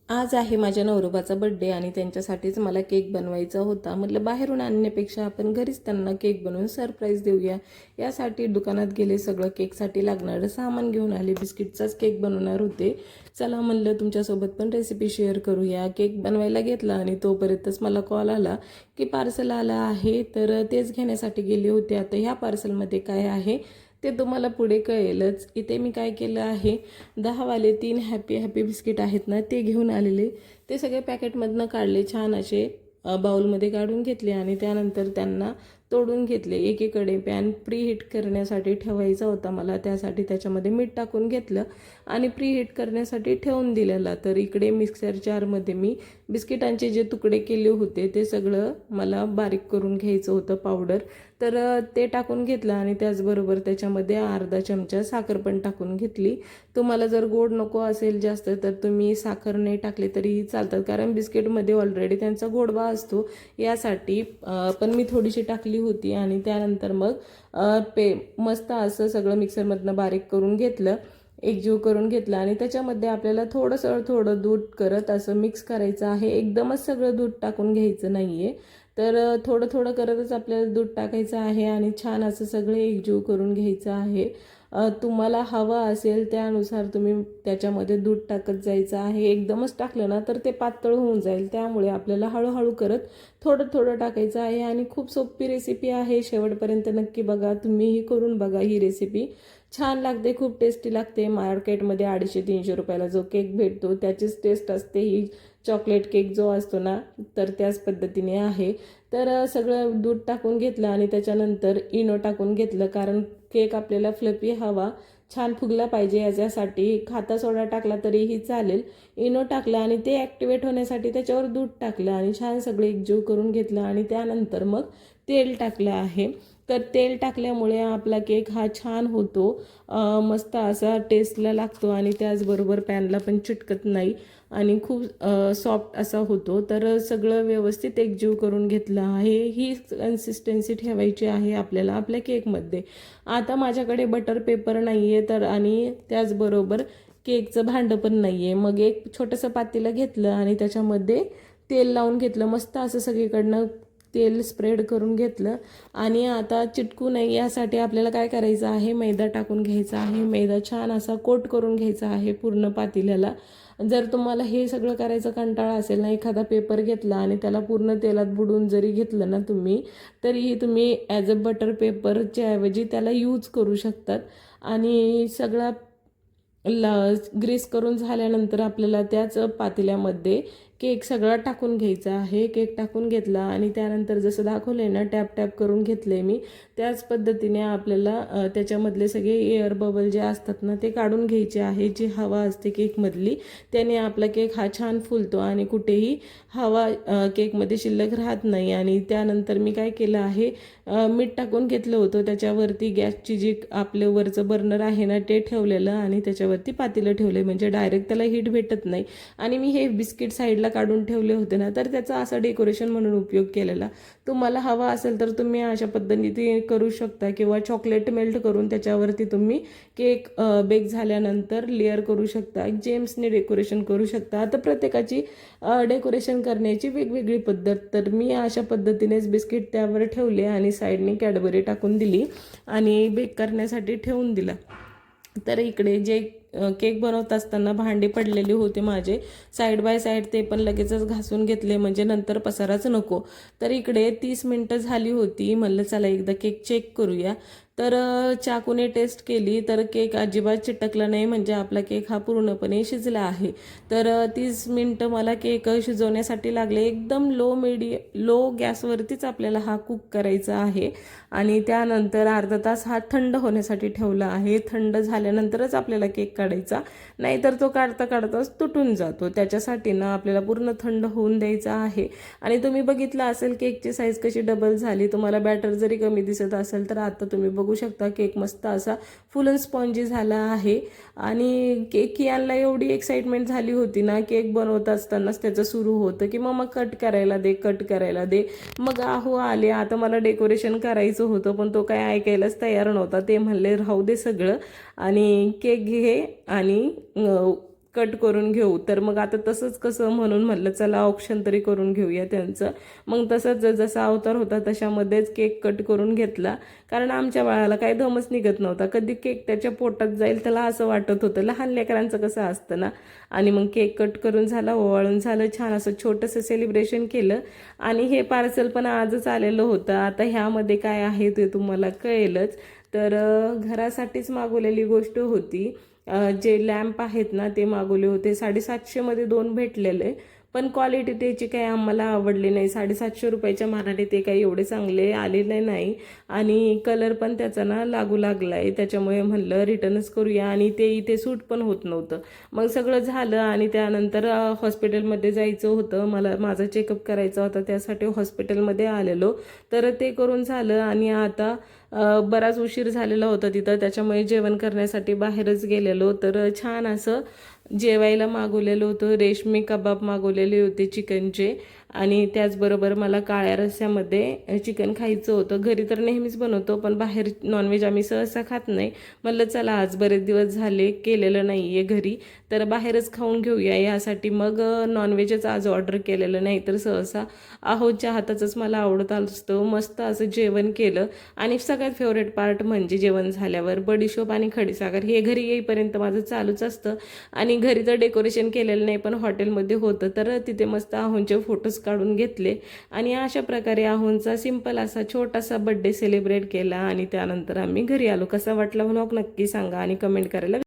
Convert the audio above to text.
आज आहे माझ्या नवरोबाचा बर्थडे आणि त्यांच्यासाठीच मला केक बनवायचा होता. म्हटलं बाहेरून आणण्यापेक्षा आपण घरीच त्यांना केक बनवून सरप्राईज देऊया. यासाठी दुकानात गेले, सगळं केकसाठी लागणारं सामान घेऊन आले. बिस्किटचाच केक बनवणार होते. चला म्हणलं तुमच्यासोबत पण रेसिपी शेअर करूया. केक बनवायला घेतला आणि तोपर्यंतच मला कॉल आला की पार्सल आलं आहे, तर तेच घेण्यासाठी गेले होते. आता ह्या पार्सलमध्ये काय आहे ते तुम्हाला पुढे कळेलच. इथे मी काय केलं आहे, 10 वाले 3 हॅपी हॅपी बिस्किट आहेत ना, ते घेऊन आलेले. ते सगळे पॅकेटमधनं काढले, छान असे बाउलमध्ये काढून घेतले आणि त्यानंतर त्यांना तोडून घेतले. एकीकडे पॅन प्रीहीट करण्यासाठी ठेवायचा होता मला, त्यासाठी त्याच्यामध्ये मीठ टाकून घेतलं आणि प्रीहीट करण्यासाठी ठेवून दिलेला. तर इकडे मिक्सर जारमध्ये मी बिस्किटांचे जे तुकडे केले होते ते सगळं मला बारीक करून घ्यायचं होतं पावडर. तर ते टाकून घेतलं आणि त्याचबरोबर त्याच्यामध्ये अर्धा चमचा साखर पण टाकून घेतली. तुम्हाला जर गोड नको असेल जास्त तर तुम्ही साखर नाही टाकली तरीही चालतात, कारण बिस्किटमध्ये ऑलरेडी त्यांचा गोडवा असतो. यासाठी पण मी थोडीशी टाकली होती आणि त्यानंतर मग मस्त असं सगळं मिक्सरमधनं बारीक करून घेतलं, एकजीव करून घेतला आणि त्याच्यामध्ये आपल्याला थोडं दूध करत असं मिक्स करायचं आहे. एकदमच सगळं दूध टाकून घ्यायचं नाही आहे. तर थोडं करतच आपल्याला दूध टाकायचं आहे आणि छान असं सगळं एकजीव करून घ्यायचं आहे. तुम्हाला हवा असेल त्यानुसार तुम्ही त्याच्यामध्ये दूध टाकत जायचं आहे. एकदमच टाकलं ना तर ते पातळ होऊन जाईल, त्यामुळे आपल्याला हळूहळू करत थोडं टाकायचं आहे. आणि खूप सोपी रेसिपी आहे, शेवटपर्यंत नक्की बघा, तुम्हीही करून बघा. ही रेसिपी छान लागते, खूप टेस्टी लागते. मार्केटमध्ये 250-300 रुपयाला जो केक भेटतो त्याचीच टेस्ट असते ही. चॉकलेट केक जो असतो ना, तर त्याच पद्धतीने आहे. तर सगळं दूध टाकून घेतलं आणि त्याच्यानंतर इनो टाकून घेतलं, कारण केक आपल्याला फ्लफी हवा, छान फुगला पाहिजे. याच्यासाठी खाता सोडा टाकला तरीही चालेल. इनो टाकला आणि ते ॲक्टिवेट होण्यासाठी त्याच्यावर दूध टाकलं आणि छान सगळं एकजीव करून घेतलं आणि त्यानंतर मग तेल टाकलं आहे. तर तेल टाकल्यामुळे आपला केक हा छान होतो, मस्त असा टेस्टला लागतो आणि त्याचबरोबर पॅनला पण चिटकत नाही आणि खूप सॉफ्ट असा होतो. तर सगळं व्यवस्थित एकजीव करून घेतलं आहे. ही कन्सिस्टन्सी ठेवायची आहे आपल्याला आपल्या केकमध्ये. आता माझ्याकडे बटर पेपर नाही आहे, तर आणि त्याचबरोबर केकचं भांडं पण नाही आहे. मग एक छोटंसं पातेलं घेतलं आणि त्याच्यामध्ये तेल लावून घेतलं, मस्त असं सगळीकडनं तेल स्प्रेड करून घेतलं. आणि आता चिटकू नये यासाठी आपल्याला काय करायचं आहे, मैदा टाकून घ्यायचा आहे. मैदा छान असा कोट करून घ्यायचा आहे पूर्ण पातेल्याला. जर तुम्हाला हे सगळं करायचं कंटाळा असेल ना, एखादा पेपर घेतला आणि त्याला पूर्ण तेलात बुडवून जरी घेतलं ना तुम्ही, तरीही तुम्ही ॲज अ बटर पेपरच्या ऐवजी त्याला यूज करू शकतात. आणि सगळा ग्रीस करून झाल्यानंतर आपल्याला त्याच पातेल्यामध्ये केक सगळा टाकून घ्यायचा आहे. केक टाकून घेतला आणि त्यानंतर जसं दाखवलं ना, टॅप करून घेतले मी, त्याच पद्धतीने आपल्याला त्याच्यामधले सगळे एअर बबल जे असतात ना ते काढून घ्यायचे आहे. जी हवा असते केकमधली, त्याने आपला केक हा छान फुलतो आणि कुठेही हवा केकमध्ये शिल्लक राहत नाही. आणि त्यानंतर मी काय केलं आहे, मीठ टाकून घेतलं होतं. त्याच्यावरती गॅसची जी आपलं वरचं बर्नर आहे ना ते ठेवलेलं आणि त्याच्यावरती पातेलं ठेवले, म्हणजे डायरेक्ट त्याला हीट भेटत नाही. आणि मी हे बिस्किट साईडला काढून ठेवले होते ना, तर त्याचा असा डेकोरेशन म्हणून उपयोग केलेला. तुम्हाला हवा असेल तर तुम्ही अशा पद्धतीने करू शकता, किंवा चॉकलेट मेल्ट करून त्याच्यावरती तुम्ही केक बेक झाल्यानंतर लेअर करू शकता. जेम्सने डेकोरेशन करू शकता. आता प्रत्येकाची डेकोरेशन करण्याची वेगवेगळी पद्धत. तर मी अशा पद्धतीनेच बिस्किट त्यावर ठेवले आणि साईडने कॅडबरी टाकून दिली आणि बेक करण्यासाठी ठेवून दिला. तर इकडे जे केक बनवत असताना भांडे पडलेले होते माझे साईड बाय साईड, ते पण लगेचच घासून घेतले, म्हणजे नंतर पसाराच नको. तर इकडे 30 मिनटं झाली होती. म्हणलं चला एकदा केक चेक करूया. तर चाकूने टेस्ट केली तर केक अजिबात चिटकला नाही, म्हणजे आपला केक हा पूर्णपणे शिजला आहे. तर 30 मिनटं मला केक शिजवण्यासाठी लागले. एकदम लो गॅसवरतीच आपल्याला हा कुक करायचा आहे. आणि त्यानंतर अर्धा तास हा थंड होण्यासाठी ठेवला आहे. थंड झाल्यानंतरच आपल्याला केक काढायचा, नाहीतर तो काढताच तुटून जातो. त्याच्यासाठी ना आपल्याला पूर्ण थंड होऊन द्यायचा आहे. आणि तुम्ही बघितलं असेल केकची साईज कशी डबल झाली. तुम्हाला बॅटर जरी कमी दिसत असेल तर आता तुम्ही बघू शकता केक मस्त असा फुल अँड स्पॉन्जी झाला आहे. आणि केक कियानला एवढी एक्साइटमेंट झाली होती ना, केक बनवत असतानाच त्याचं सुरू होतं की मग कट करायला दे. मग आले, आता मला डेकोरेशन करायचं होतं, पण तो काय ऐकायलाच तयार नव्हता. ते म्हणले राहू दे सगळं आणि केक घे आणि कट करून घेऊ. तर मग आता तसंच कसं म्हणून म्हटलं चला ऑप्शन तरी करून घेऊया त्यांचं. मग तसंच जसा अवतार होता तशामध्येच केक कट करून घेतला, कारण आमच्या बाळाला काही दमच निघत नव्हता. कधी केक त्याच्या पोटात जाईल त्याला असं वाटत होतं. लहान लेकरांचं कसं असतं ना. आणि मग केक कट करून झाला, ओवाळून झालं, छान असं छोटंसं सेलिब्रेशन केलं. आणि हे पार्सल पण आजच आलेलं होतं. आता ह्यामध्ये काय आहे ते तुम्हाला कळेलच. तर घरासाठीच मागवलेली गोष्ट होती. जे लॅम्प आहेत ना ते मागवले होते. 750 मध्ये 2 भेटलेले, पण क्वालिटी त्याची काही आम्हाला आवडली नाही. 750 रुपयाच्या मानाने ते काही एवढे चांगले आलेले नाही. आणि कलर पण त्याचा ना लागू लागलाय. त्याच्यामुळे म्हणलं रिटर्नच करूया. आणि ते इथे सूट पण होत नव्हतं. मग सगळं झालं आणि त्यानंतर हॉस्पिटलमध्ये जायचं होतं. मला माझा चेकअप करायचा होता, त्यासाठी हॉस्पिटलमध्ये आलेलो. तर ते करून झालं आणि आता बराच उशीर झालेला होता तिथं. त्याच्यामुळे जेवण करण्यासाठी बाहेरच गेलेलो. तर छान असं जेवायला मागवलेलं होतं. रेशमी कबाब मागवलेले होते चिकनचे. आणि त्याचबरोबर मला काळ्या रस्स्यामध्ये चिकन खायचं होतं. घरी तर नेहमीच बनवतो, पण बाहेर नॉनव्हेज आम्ही सहसा खात नाही. म्हणलं चला आज बरेच दिवस झाले केलेलं नाही आहे घरी, तर बाहेरच खाऊन घेऊया. यासाठी मग नॉनव्हेजच आज ऑर्डर केलेलं, नाही तर सहसा आहोच्या हाताचंच मला आवडत असतं. मस्त असं जेवण केलं. आणि सगळ्यात फेवरेट पार्ट म्हणजे जेवण झाल्यावर बडीशोप आणि खडीसाखर हे घरी येईपर्यंत माझं चालूच असतं. आणि घरी तर डेकोरेशन केलेलं नाही, पण हॉटेलमध्ये होतं, तर तिथे मस्त आहोंचे फोटोज काढून घेतले. आणि अशा प्रकारे आहोंचा सिंपल असा छोटासा बर्थडे सेलिब्रेट केला. आणि त्यानंतर आम्ही घरी आलो. कसा वाटला व्लॉग नक्की सांगा आणि कमेंट करायला